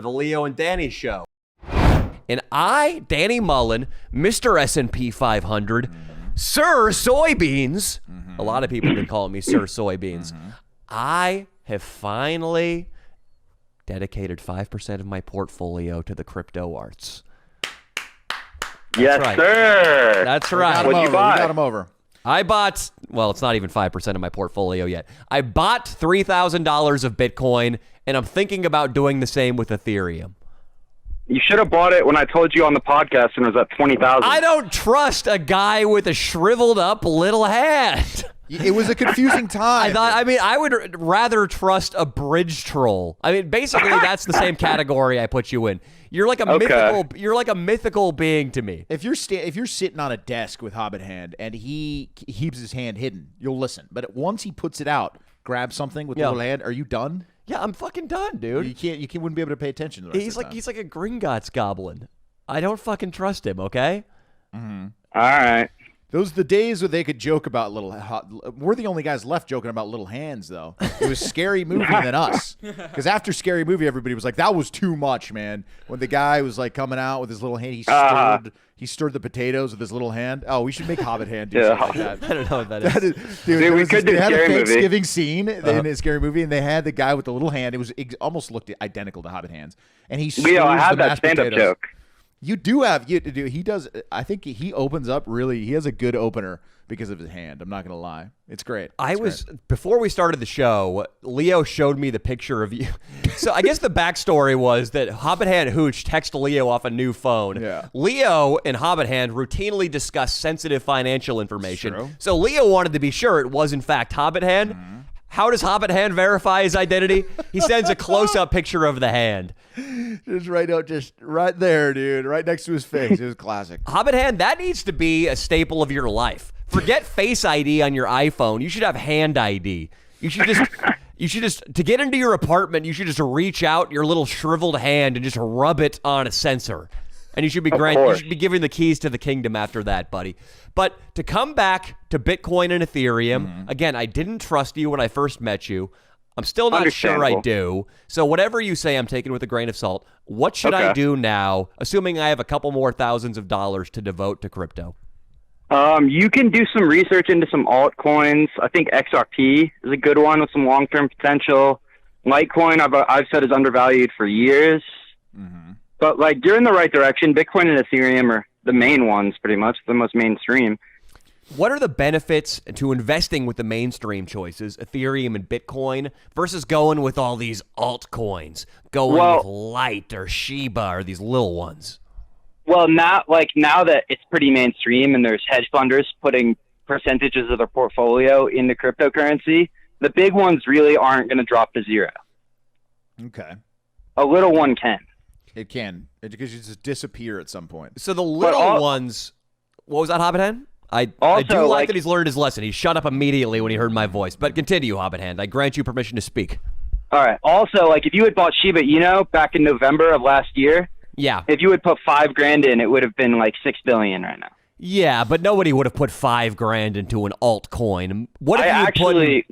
the Leo and Danny show. And I, Danny Mullen, Mr. S&P 500, Sir Soybeans, a lot of people have been calling me Sir Soybeans, I have finally dedicated 5% of my portfolio to the crypto arts. Yes, right. sir. That's right. What'd you buy? We got him over. I bought, well, it's not even 5% of my portfolio yet. I bought $3,000 of Bitcoin, and I'm thinking about doing the same with Ethereum. You should have bought it when I told you on the podcast and it was at 20,000. I don't trust a guy with a shriveled up little hand. It was a confusing time. I would rather trust a bridge troll. I mean, basically, that's the same category I put you in. You're like a mythical being to me. If you're sitting on a desk with Hobbit Hand and he keeps his hand hidden, you'll listen. But once he puts it out, grab something with the little hand. Are you done? Yeah, I'm fucking done, dude. You wouldn't be able to pay attention to the rest of the time. He's like a Gringotts goblin. I don't fucking trust him. Okay. All right. Those are the days where they could joke about we're the only guys left joking about little hands, though. It was Scary Movie than us. Because after Scary Movie, everybody was like, that was too much, man. When the guy was like coming out with his little hand, he stirred the potatoes with his little hand. Oh, we should make Hobbit Hand do something like that. I don't know what that is. Dude, we could do they had a Scary Movie. Thanksgiving scene in a Scary Movie, and they had the guy with the little hand. It almost looked identical to Hobbit Hands. And he Leo, I stirs had the that mashed stand-up potatoes. joke. You do have he does. I think he opens up really. He has a good opener because of his hand. I'm not gonna lie, it's great. Before we started the show, Leo showed me the picture of you. So I guess the backstory was that Hobbit Hand Hooch texted Leo off a new phone. Yeah. Leo and Hobbit Hand routinely discuss sensitive financial information. True. So Leo wanted to be sure it was in fact Hobbit Hand. How does Hobbit Hand verify his identity? He sends a close-up picture of the hand. Just right there, dude, right next to his face. It was classic. Hobbit Hand, that needs to be a staple of your life. Forget Face ID on your iPhone. You should have Hand ID. You should just to get into your apartment, you should just reach out your little shriveled hand and just rub it on a sensor. And you should be giving the keys to the kingdom after that, buddy. But to come back to Bitcoin and Ethereum, again, I didn't trust you when I first met you. I'm still not sure I do. So whatever you say, I'm taking with a grain of salt. What should I do now, assuming I have a couple more thousands of dollars to devote to crypto? You can do some research into some altcoins. I think XRP is a good one with some long-term potential. Litecoin, I've said, is undervalued for years. But like, you're in the right direction. Bitcoin and Ethereum are the main ones, pretty much, the most mainstream. What are the benefits to investing with the mainstream choices, Ethereum and Bitcoin, versus going with all these altcoins, with Lite or Shiba or these little ones? Well, now that it's pretty mainstream and there's hedge funders putting percentages of their portfolio into cryptocurrency, the big ones really aren't going to drop to zero. Okay. A little one can. It can, because you just disappear at some point. So the little ones, what was that, Hobbit Hand? I do like that he's learned his lesson. He shut up immediately when he heard my voice. But continue, Hobbit Hand. I grant you permission to speak. All right. Also, like, if you had bought Shiba Inu back in November of last year, if you had put $5,000 in, it would have been like $6 billion right now. Yeah, but nobody would have put $5,000 into an altcoin. What if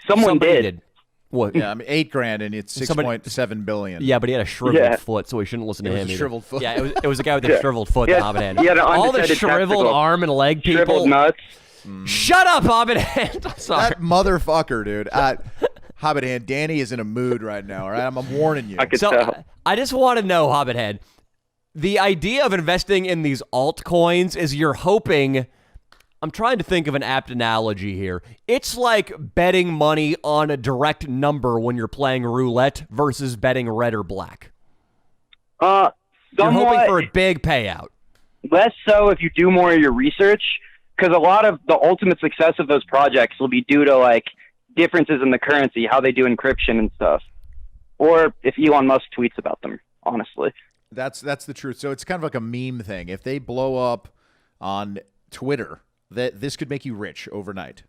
someone did. What? Yeah, I mean, $8,000 and it's $6.7 billion. Yeah, but he had a shriveled foot, so we shouldn't listen to him. A shriveled foot. Yeah, it was a guy with a shriveled foot. Yeah. Hobbit Hand. All the shriveled arm and leg people. Shriveled nuts. Shut up, Hobbit Hand. I'm sorry. That motherfucker, dude. Hobbit Hand, Danny is in a mood right now. All right, I'm warning you. I could tell. I just want to know, Hobbit Hand, the idea of investing in these altcoins is you're hoping. I'm trying to think of an apt analogy here. It's like betting money on a direct number when you're playing roulette versus betting red or black. You're hoping for a big payout. Less so if you do more of your research, because a lot of the ultimate success of those projects will be due to like differences in the currency, how they do encryption and stuff, or if Elon Musk tweets about them. Honestly, that's the truth. So it's kind of like a meme thing. If they blow up on Twitter, that this could make you rich overnight.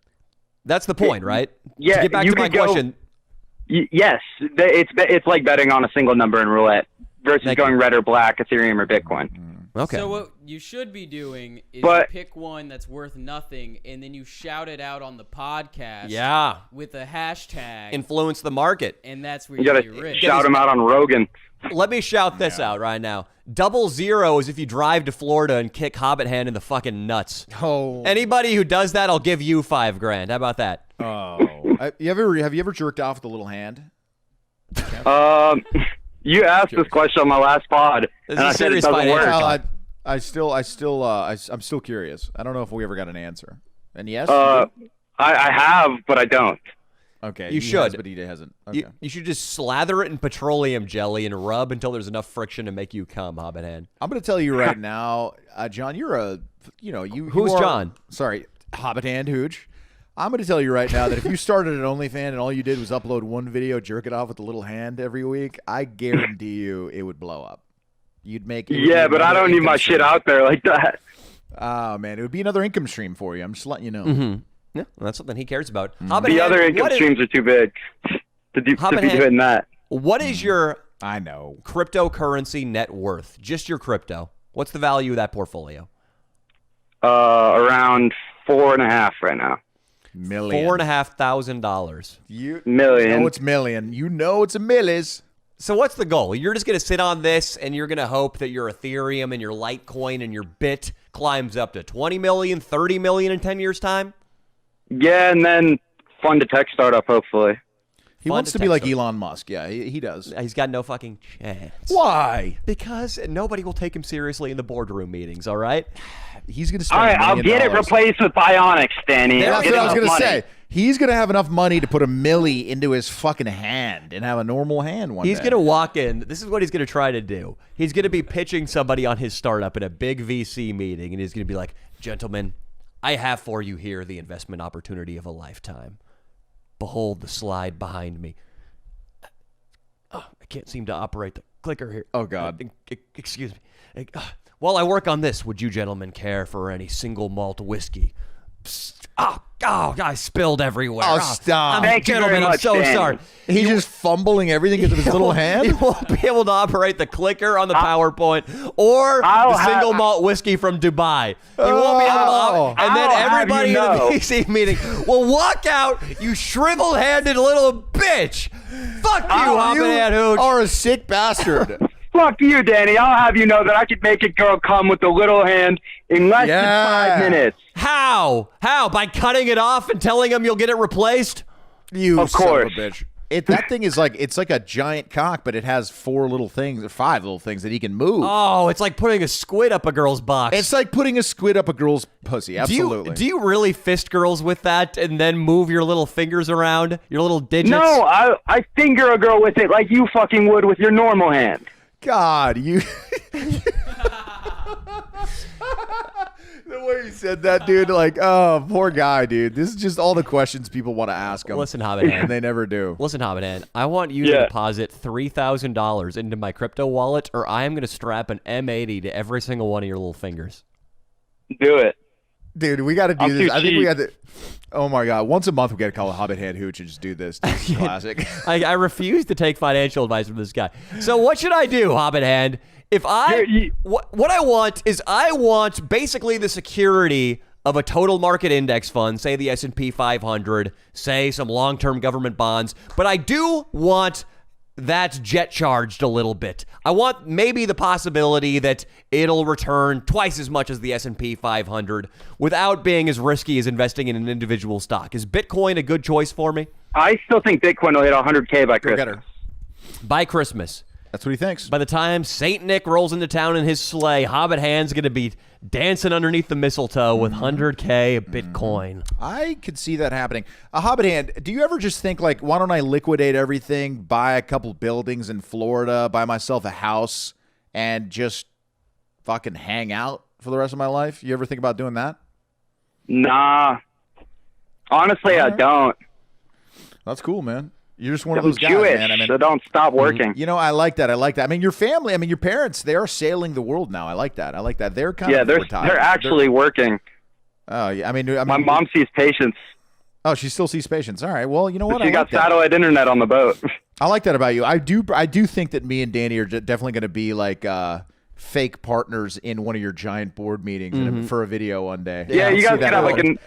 That's the point, right? Yeah. To get back to my question. Yes, it's like betting on a single number in roulette versus going red or black, Ethereum or Bitcoin. Okay. So what you should be doing is you pick one that's worth nothing, and then you shout it out on the podcast. Yeah. With a hashtag. Influence the market. And that's where You you gotta get rich. shout them out on Rogan. Let me shout this out right now. 00 is if you drive to Florida and kick Hobbit Hand in the fucking nuts. Oh. Anybody who does that, I'll give you $5,000. How about that? Oh. Have you ever jerked off with a little hand? You asked this question on my last pod, This and is I a said it serious doesn't financial work. I'm still curious. I don't know if we ever got an answer. And yes, I have, but I don't. okay, You he should. has, but he hasn't. Okay. You should just slather it in petroleum jelly and rub until there's enough friction to make you come, Hobbit Hand. I'm going to tell you right now, John. Who's John? Sorry, Hobbit Hand Hooch. I'm going to tell you right now that if you started an OnlyFans and all you did was upload one video, jerk it off with a little hand every week, I guarantee you it would blow up. You'd make Yeah, but I don't need my shit out there like that. Oh man, it would be another income stream for you. I'm just letting you know. Yeah, well, that's something he cares about. Hobbit The Hand, other income streams are too big to be doing that. What is your I know. cryptocurrency net worth? Just your crypto. What's the value of that portfolio? Around 4.5 right now. Million. $4,500. You Million. know it's million. You know it's a millis. So what's the goal? You're just going to sit on this and you're going to hope that your Ethereum and your Litecoin and your Bit climbs up to 20 million, 30 million in 10 years' time? Yeah, and then fund a tech startup, hopefully. He wants to be like Elon Musk. Yeah, he does. He's got no fucking chance. Why? Because nobody will take him seriously in the boardroom meetings, all right? He's going to spend All right, $1 I'll million. get it replaced with Bionics, Danny. That's what I was going to say. He's going to have enough money to put a milli into his fucking hand and have a normal hand one He's day. going to walk in. This is what he's going to try to do. He's going to be pitching somebody on his startup in a big VC meeting, and he's going to be like, gentlemen, I have for you here the investment opportunity of a lifetime. Behold the slide behind me. Oh, I can't seem to operate the clicker here. Oh, God. Excuse me. While I work on this, would you gentlemen care for any single malt whiskey? Psst. Oh, I spilled everywhere. Oh, stop. Thank you very Gentlemen, I'm much, so Danny. sorry. He's just fumbling everything because of his little hand? You won't be able to operate the clicker on the PowerPoint or I'll the single malt whiskey from Dubai. You won't be able to Oh. and then I'll have everybody you in know. the VC meeting will walk out, you shriveled-handed little bitch. Fuck you, Hobbit Hand Hooch. are a sick bastard. Fuck you, Danny. I'll have you know that I could make a girl come with a little hand in less than 5 minutes. How? By cutting it off and telling him you'll get it replaced? You Of son course. of a bitch. That thing is like a giant cock, but it has 4 little things or 5 little things that he can move. Oh, it's like putting a squid up a girl's box. It's like putting a squid up a girl's pussy. Absolutely. Do you really fist girls with that and then move your little fingers around, your little digits? No, I finger a girl with it like you fucking would with your normal hand. God, you. The way you said that, dude, like, oh, poor guy, dude. This is just all the questions people want to ask him. Listen, Hobbit Hand. And they never do. Listen, Hobbit Hand, I want you to deposit $3,000 into my crypto wallet, or I am going to strap an M80 to every single one of your little fingers. Do it. Dude, we got to do I'm this. too I think we cheap. got to. Oh my God! Once a month we got to call a Hobbit Head Hooch and just do this. This is classic. I refuse to take financial advice from this guy. So what should I do, Hobbit Hand? If what I want is I want basically the security of a total market index fund, say the S&P 500, say some long-term government bonds, but I do want that jet charged a little bit. I want maybe the possibility that it'll return twice as much as the S&P 500 without being as risky as investing in an individual stock. Is Bitcoin a good choice for me? I still think Bitcoin will hit 100K by Go get Christmas. her. By Christmas. That's what he thinks. By the time Saint Nick rolls into town in his sleigh, Hobbit Hand's going to be dancing underneath the mistletoe with 100K Bitcoin. I could see that happening. A Hobbit Hand, do you ever just think, like, why don't I liquidate everything, buy a couple buildings in Florida, buy myself a house, and just fucking hang out for the rest of my life? You ever think about doing that? Nah. Honestly, I don't. That's cool, man. You're just one of I'm those guys, Jewish, man. I mean, so don't stop working. you know, I like that. I mean, your family, your parents, they are sailing the world now. I like that. They're kind Yeah, of they're retired. actually working. Oh, yeah. I mean, My mom sees patients. Oh, she still sees patients. All right. Well, you know what? She got satellite internet on the boat. I like that about you. I do think that me and Danny are definitely going to be like fake partners in one of your giant board meetings for a video one day. Yeah, you guys can have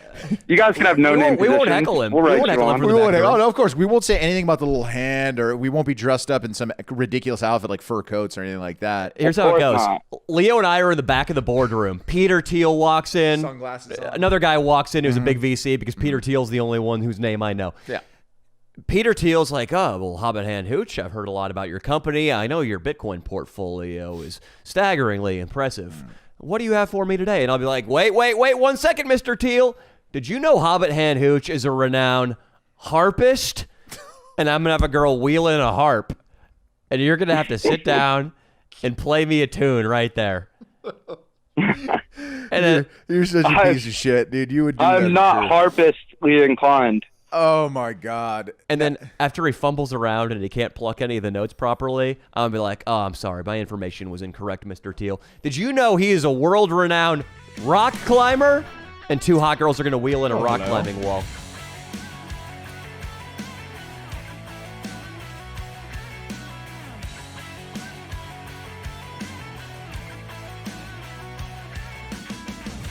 you guys can have no name. We won't heckle him. We'll We write won't you heckle him on. for We the won't, back door. oh, no, of course. We won't say anything about the little hand, or we won't be dressed up in some ridiculous outfit like fur coats or anything like that. Here's how it course goes. not. Leo and I are in the back of the boardroom. Peter Thiel walks in. Sunglasses on. Another guy walks in who's a big VC because Peter Thiel's the only one whose name I know. Yeah. Peter Thiel's like, oh, well, Hobbit Hand Hooch, I've heard a lot about your company. I know your Bitcoin portfolio is staggeringly impressive. What do you have for me today? And I'll be like, wait 1 second, Mr. Thiel. Did you know Hobbit Hand Hooch is a renowned harpist? And I'm going to have a girl wheeling a harp. And you're going to have to sit down and play me a tune right there. And You're such a piece of shit, dude. You would do that. I'm not harpistly inclined. Oh my god. And then after he fumbles around and he can't pluck any of the notes properly, I'll be like, oh, I'm sorry. My information was incorrect, Mr. Thiel. Did you know he is a world-renowned rock climber? And two hot girls are going to wheel in a rock climbing wall.